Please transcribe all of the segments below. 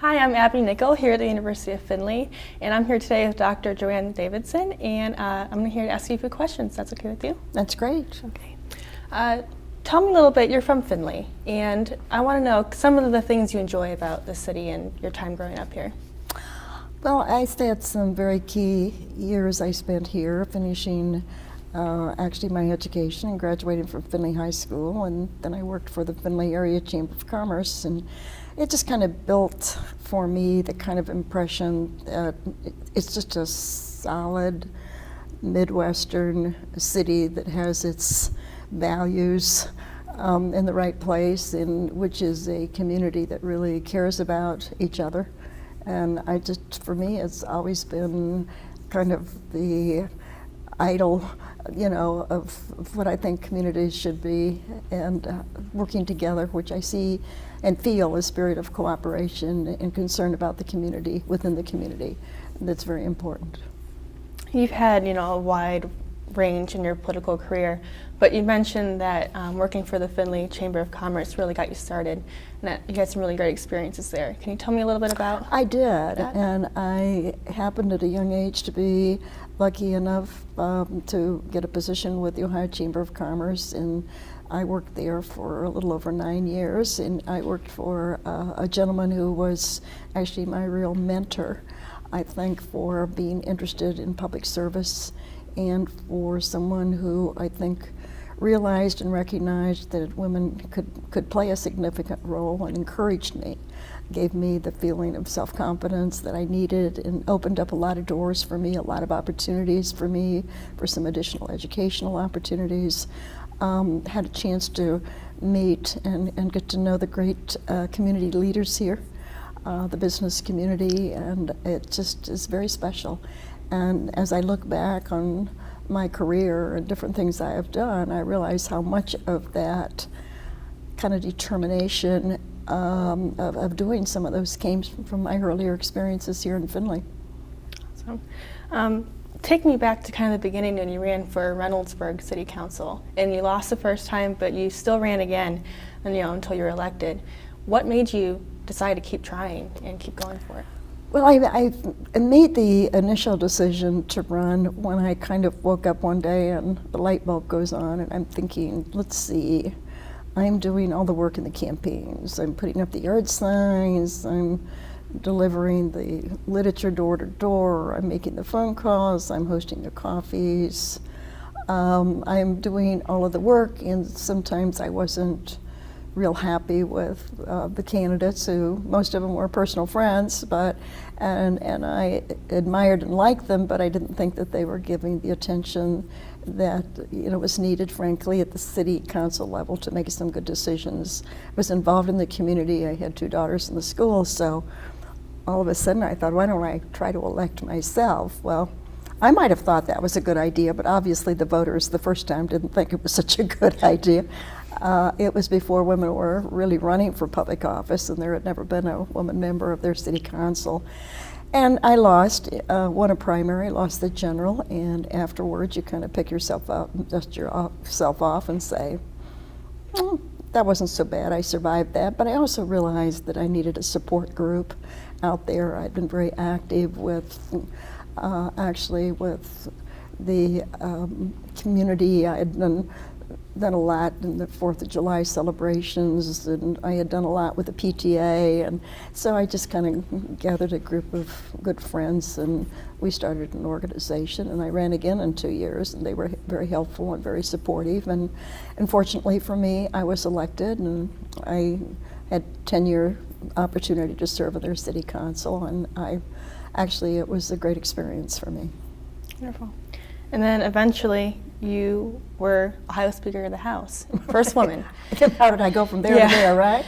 Hi, I'm Abby Nickel here at the University of Findlay, and I'm here today with Dr. Joanne Davidson, and I'm here to ask you a few questions. That's okay with you? That's great. Okay. Tell me a little bit, you're from Findlay, and I want to know some of the things you enjoy about the city and your time growing up here. Well, I had some very key years I spent here, finishing actually my education and graduating from Findlay High School, and then I worked for the Findlay Area Chamber of Commerce, and it just kind of built for me the kind of impression that it's just a solid Midwestern city that has its values in the right place, and which is a community that really cares about each other. And for me, it's always been kind of the idol, of what I think communities should be, and working together, which I see and feel a spirit of cooperation and concern about the community within the community. That's very important. You've had, a wide range in your political career, but you mentioned that working for the Findlay Chamber of Commerce really got you started, and that you had some really great experiences there. Can you tell me a little bit about I did, that? And I happened at a young age to be lucky enough to get a position with the Ohio Chamber of Commerce, and I worked there for a little over 9 years, and I worked for a gentleman who was actually my real mentor, I think, for being interested in public service, and for someone who I think realized and recognized that women could play a significant role, and encouraged me, gave me the feeling of self-confidence that I needed, and opened up a lot of doors for me, a lot of opportunities for me, for some additional educational opportunities. Had a chance to meet and get to know the great community leaders here, the business community, and it just is very special. And as I look back on my career and different things I have done, I realize how much of that kind of determination of doing some of those came from my earlier experiences here in Findlay. Awesome. Take me back to kind of the beginning when you ran for Reynoldsburg City Council, and you lost the first time, but you still ran again, and, until you were elected. What made you decide to keep trying and keep going for it? Well, I made the initial decision to run when I kind of woke up one day and the light bulb goes on, and I'm thinking, let's see, I'm doing all the work in the campaigns. I'm putting up the yard signs, I'm delivering the literature door to door, I'm making the phone calls, I'm hosting the coffees. I'm doing all of the work, and sometimes I wasn't real happy with the candidates, who most of them were personal friends, and I admired and liked them, but I didn't think that they were giving the attention that was needed, frankly, at the city council level to make some good decisions. I was involved in the community. I had 2 daughters in the school, so all of a sudden I thought, why don't I try to elect myself? Well, I might have thought that was a good idea, but obviously the voters the first time didn't think it was such a good idea. It was before women were really running for public office, and there had never been a woman member of their city council. And I lost, won a primary, lost the general, and afterwards you kind of pick yourself up, dust yourself off and say, that wasn't so bad, I survived that. But I also realized that I needed a support group out there. I'd been very active with, actually with the community. I had done a lot in the 4th of July celebrations, and I had done a lot with the PTA, and so I just kind of gathered a group of good friends, and we started an organization, and I ran again in 2 years, and they were very helpful and very supportive, and fortunately for me, I was elected, and I had 10-year opportunity to serve in their city council, and it was a great experience for me. Wonderful. And then eventually you were Ohio Speaker of the House, first woman. How did I go from there to there, right?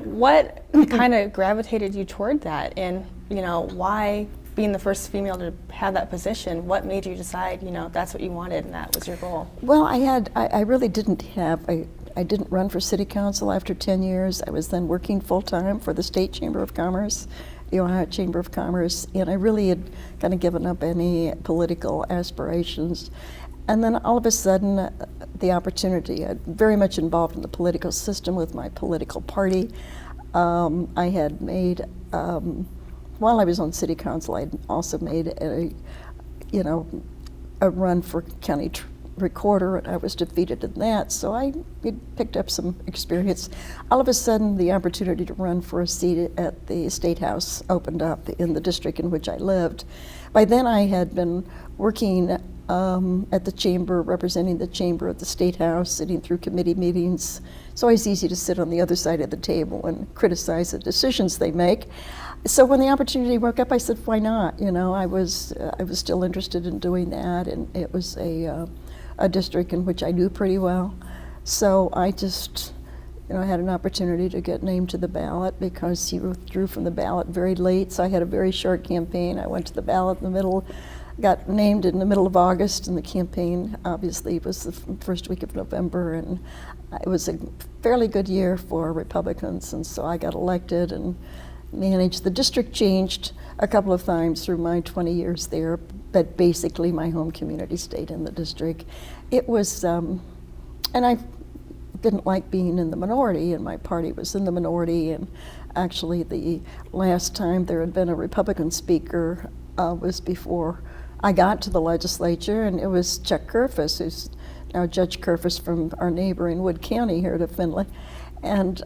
What kind of gravitated you toward that, and why, being the first female to have that position, what made you decide that's what you wanted and that was your goal? Well, I really didn't I didn't run for city council after 10 years. I was then working full-time for the State Chamber of Commerce, the Ohio Chamber of Commerce, and I really had kind of given up any political aspirations. And then all of a sudden, the opportunity, I'm very much involved in the political system with my political party. I had made, while I was on city council, I'd also made a run for county recorder, and I was defeated in that, so I picked up some experience. All of a sudden, the opportunity to run for a seat at the State House opened up in the district in which I lived. By then, I had been working at the chamber, representing the chamber at the State House, sitting through committee meetings. It's always easy to sit on the other side of the table and criticize the decisions they make. So when the opportunity woke up, I said, why not? I was still interested in doing that, and it was a district in which I knew pretty well. So I just, had an opportunity to get named to the ballot because he withdrew from the ballot very late, so I had a very short campaign. I went to the ballot in the middle, got named in the middle of August, and the campaign obviously was the first week of November, and it was a fairly good year for Republicans, and so I got elected and managed. The district changed a couple of times through my 20 years there, but basically my home community stayed in the district. It was, and I didn't like being in the minority, and my party was in the minority, and actually the last time there had been a Republican speaker was before I got to the legislature, and it was Chuck Kerfus, who's now Judge Kerfus from our neighbor in Wood County here to Findlay. And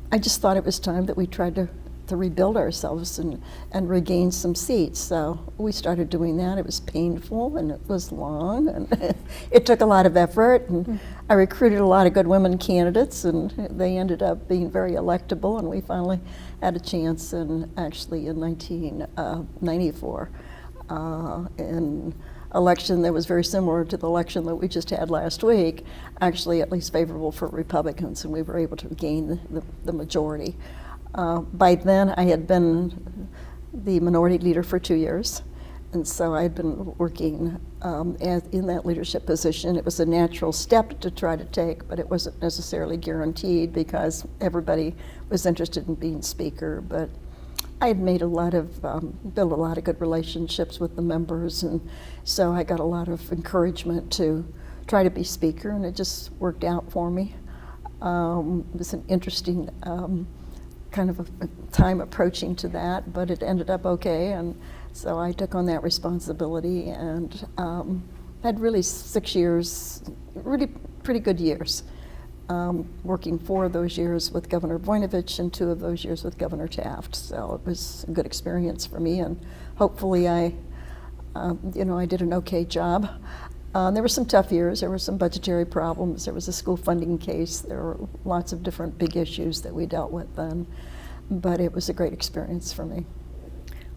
I just thought it was time that we tried to rebuild ourselves and regain some seats. So we started doing that. It was painful and it was long and it took a lot of effort. And I recruited a lot of good women candidates, and they ended up being very electable, and we finally had a chance in 1994 in election that was very similar to the election that we just had last week, actually at least favorable for Republicans, and we were able to gain the majority. By then, I had been the minority leader for 2 years, and so I had been working in that leadership position. It was a natural step to try to take, but it wasn't necessarily guaranteed because everybody was interested in being speaker. But I had made built a lot of good relationships with the members, and so I got a lot of encouragement to try to be speaker, and it just worked out for me. It was an interesting kind of a time approaching to that, but it ended up okay, and so I took on that responsibility and had really 6 years, really pretty good years. Working 4 of those years with Governor Voinovich and 2 of those years with Governor Taft. So it was a good experience for me, and hopefully I did an okay job. There were some tough years. There were some budgetary problems. There was a school funding case. There were lots of different big issues that we dealt with then, but it was a great experience for me.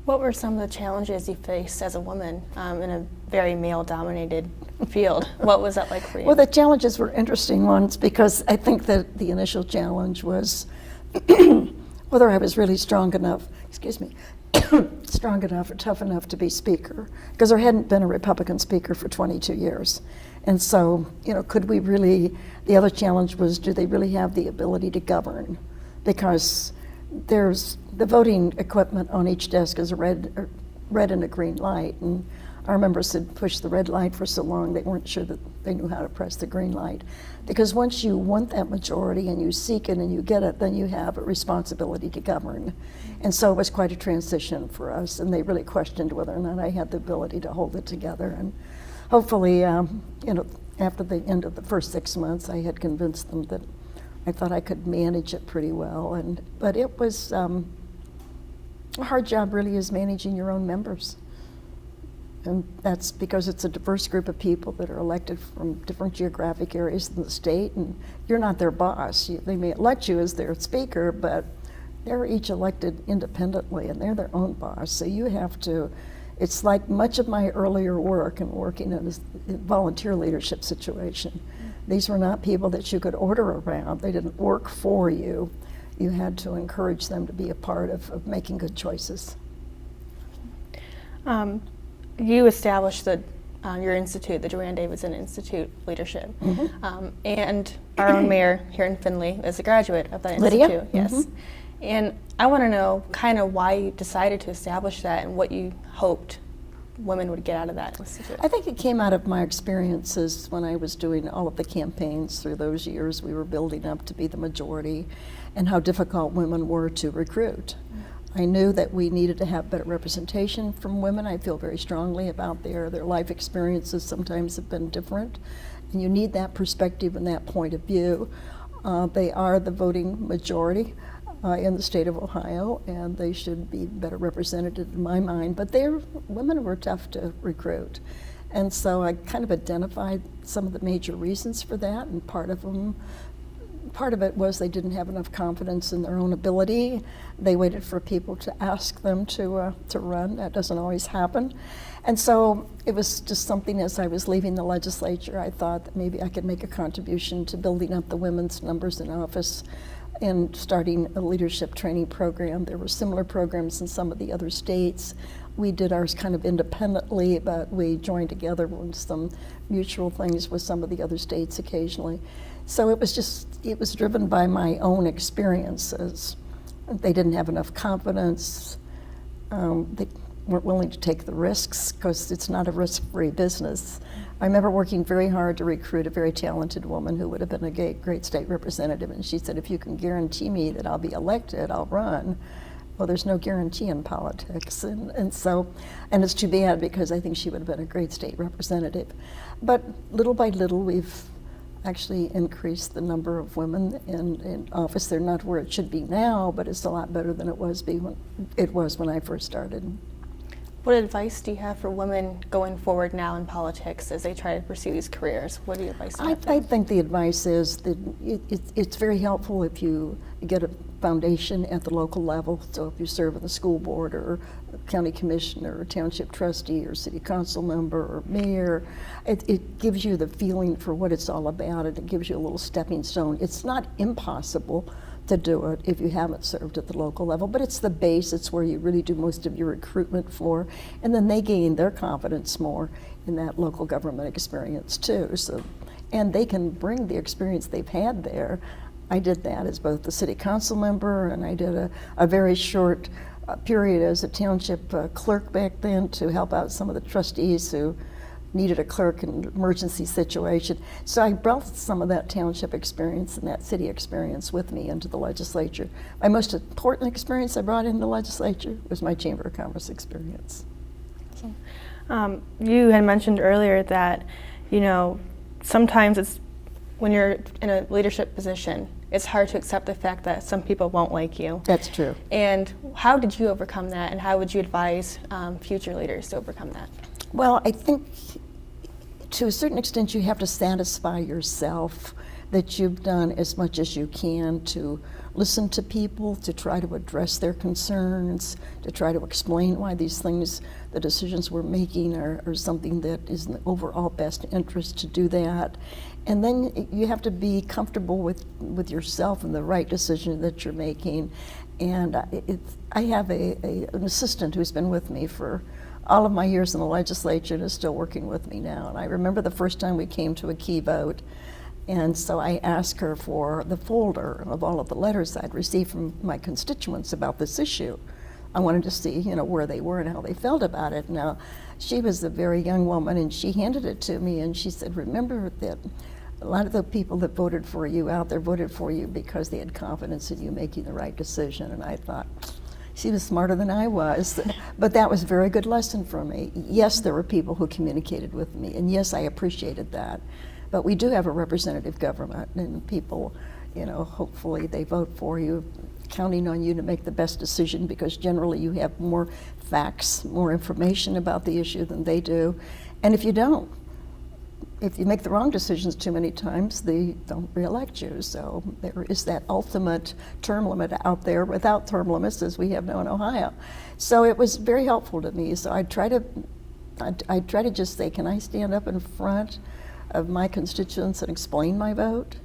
What were some of the challenges you faced as a woman in a very male-dominated field? What was that like for you? Well, the challenges were interesting ones because I think that the initial challenge was whether I was really strong enough or tough enough to be speaker, because there hadn't been a Republican speaker for 22 years. And so, could we really, the other challenge was, do they really have the ability to govern? Because there's the voting equipment on each desk is a red and a green light, and our members had pushed the red light for so long they weren't sure that they knew how to press the green light. Because once you want that majority and you seek it and you get it, then you have a responsibility to govern. And so it was quite a transition for us, and they really questioned whether or not I had the ability to hold it together. And hopefully, after the end of the first 6 months, I had convinced them that I thought I could manage it pretty well. But it was a hard job, really, is managing your own members. And that's because it's a diverse group of people that are elected from different geographic areas in the state, and you're not their boss. They may elect you as their speaker, but they're each elected independently, and they're their own boss. So you have to, it's like much of my earlier work and working in a volunteer leadership situation. These were not people that you could order around. They didn't work for you. You had to encourage them to be a part of making good choices. You established your institute, the Joanne Davidson Institute Leadership, and our own mayor here in Findlay is a graduate of that Lydia? institute. Yes, and I want to know kind of why you decided to establish that and what you hoped women would get out of that situation? I think it came out of my experiences when I was doing all of the campaigns through those years we were building up to be the majority, and how difficult women were to recruit. I knew that we needed to have better representation from women. I feel very strongly about their life experiences sometimes have been different, and you need that perspective and that point of view. They are the voting majority in the state of Ohio, and they should be better represented in my mind, but women were tough to recruit. And so I kind of identified some of the major reasons for that, and part of it was they didn't have enough confidence in their own ability. They waited for people to ask them to run. That doesn't always happen. And so it was just something, as I was leaving the legislature, I thought that maybe I could make a contribution to building up the women's numbers in office and starting a leadership training program. There were similar programs in some of the other states. We did ours kind of independently, but we joined together with some mutual things with some of the other states occasionally. So it was driven by my own experiences. They didn't have enough confidence. They weren't willing to take the risks because it's not a risk-free business. I remember working very hard to recruit a very talented woman who would have been a great state representative, and she said, if you can guarantee me that I'll be elected, I'll run. Well, there's no guarantee in politics, and it's too bad because I think she would have been a great state representative. But little by little, we've actually increased the number of women in office. They're not where it should be now, but it's a lot better than it was when I first started. What advice do you have for women going forward now in politics as they try to pursue these careers? What do you advise them? I think the advice is that it's very helpful if you get a foundation at the local level. So if you serve on the school board or county commissioner or township trustee or city council member or mayor, it gives you the feeling for what it's all about, and it gives you a little stepping stone. It's not impossible to do it if you haven't served at the local level, but it's the base. It's where you really do most of your recruitment for, and then they gain their confidence more in that local government experience too. So, and they can bring the experience they've had there. I did that as both the city council member, and I did a very short period as a township clerk back then to help out some of the trustees who needed a clerk in an emergency situation. So I brought some of that township experience and that city experience with me into the legislature. My most important experience I brought in the legislature was my Chamber of Commerce experience. Awesome. You had mentioned earlier that, sometimes it's when you're in a leadership position, it's hard to accept the fact that some people won't like you. That's true. And how did you overcome that, and how would you advise future leaders to overcome that? Well, I think to a certain extent you have to satisfy yourself that you've done as much as you can to listen to people, to try to address their concerns, to try to explain why these things, the decisions we're making are something that is in the overall best interest to do that. And then you have to be comfortable with yourself and the right decision that you're making. And I have an assistant who's been with me for all of my years in the legislature and is still working with me now. And I remember the first time we came to a key vote, and so I asked her for the folder of all of the letters I'd received from my constituents about this issue. I wanted to see, where they were and how they felt about it. Now, she was a very young woman, and she handed it to me, and she said, remember that a lot of the people that voted for you out there voted for you because they had confidence in you making the right decision. And I thought, she was smarter than I was, but that was a very good lesson for me. Yes, there were people who communicated with me, and yes, I appreciated that. But we do have a representative government, and people, hopefully they vote for you, counting on you to make the best decision, because generally you have more facts, more information about the issue than they do. And if you don't, if you make the wrong decisions too many times, they don't reelect you. So there is that ultimate term limit out there without term limits, as we have now in Ohio. So it was very helpful to me. So I try to just say, can I stand up in front of my constituents and explain my vote?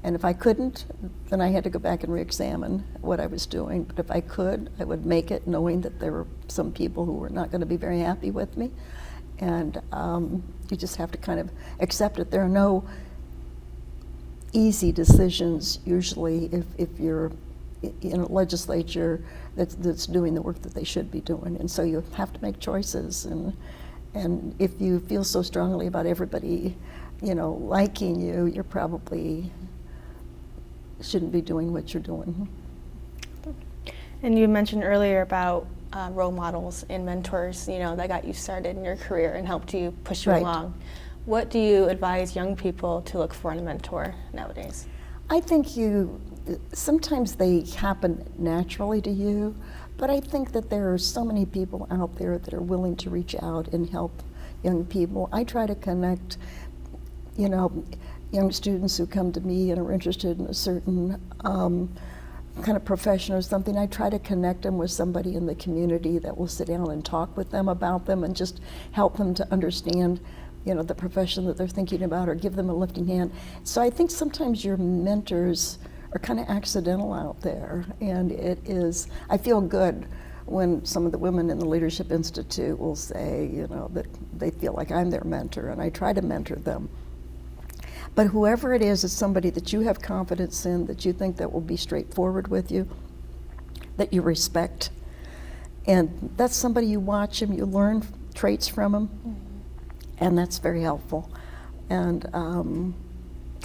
And if I couldn't, then I had to go back and re-examine what I was doing. But if I could, I would make it, knowing that there were some people who were not going to be very happy with me. And you just have to kind of accept it. There are no easy decisions usually if you're in a legislature that's doing the work that they should be doing. And so you have to make choices. And if you feel so strongly about everybody, liking you, you're probably shouldn't be doing what you're doing. And you mentioned earlier about role models and mentors, that got you started in your career and helped you push you Right. along. What do you advise young people to look for in a mentor nowadays? I think sometimes they happen naturally to you, but I think that there are so many people out there that are willing to reach out and help young people. I try to connect, young students who come to me and are interested in a certain kind of profession or something. I try to connect them with somebody in the community that will sit down and talk with them about them and just help them to understand the profession that they're thinking about, or give them a lifting hand. So I think sometimes your mentors are kind of accidental out there, and I feel good when some of the women in the Leadership Institute will say, that they feel like I'm their mentor, and I try to mentor them. But whoever it is somebody that you have confidence in, that you think that will be straightforward with you, that you respect, and that's somebody you watch them, you learn traits from them. Mm-hmm. And that's very helpful. And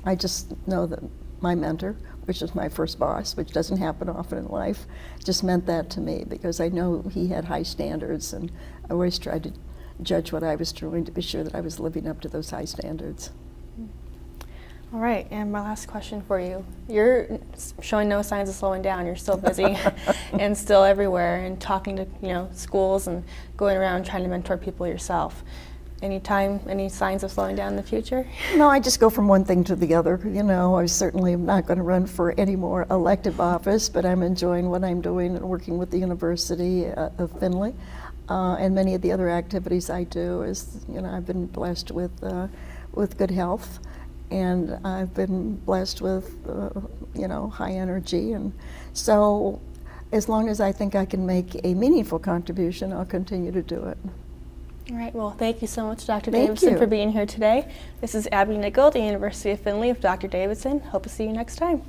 I just know that my mentor, which is my first boss, which doesn't happen often in life, just meant that to me, because I know he had high standards, and I always tried to judge what I was doing to be sure that I was living up to those high standards. All right, and my last question for you. You're showing no signs of slowing down. You're still busy and still everywhere, and talking to schools and going around trying to mentor people yourself. Any signs of slowing down in the future? No, I just go from one thing to the other. I certainly am not going to run for any more elective office, but I'm enjoying what I'm doing and working with the University of Findlay. And many of the other activities I do is, I've been blessed with good health, and I've been blessed with, high energy. And so as long as I think I can make a meaningful contribution, I'll continue to do it. All right, well, thank you so much, Dr. Thank Davidson, you. for being here today. This is Abby Nickel, the University of Findlay, with Dr. Davidson. Hope to see you next time.